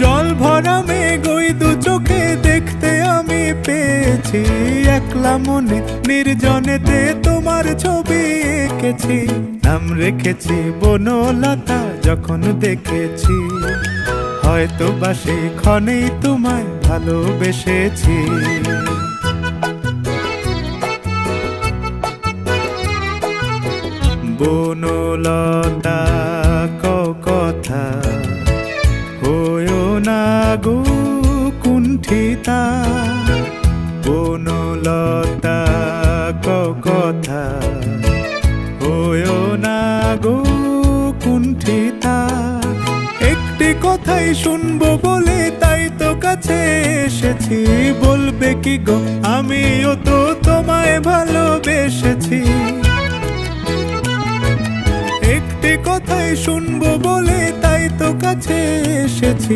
জল ভরা মেঘ ওই দু চোখে দেখতে আমি পেয়েছি, একলা মনে নির্জনেতে তোমার ছবি এঁকেছি। নাম রেখেছি বনলতা যখন দেখেছি, হয়তো বা সেই ক্ষণেই তোমায় ভালোবেসেছি। বনলতা কথা হয়ো না গো কুণ্ঠিতা, বনলতা কথা হয়ো না গো কুণ্ঠিতা। একটি কথাই শুনবো বলে তাই তো কাছে এসেছি, বলবে কি গো আমিও তো তোমায় ভালোবেসেছি। একটি কথাই শুনবো বলে তাই তো কাছে এসেছি,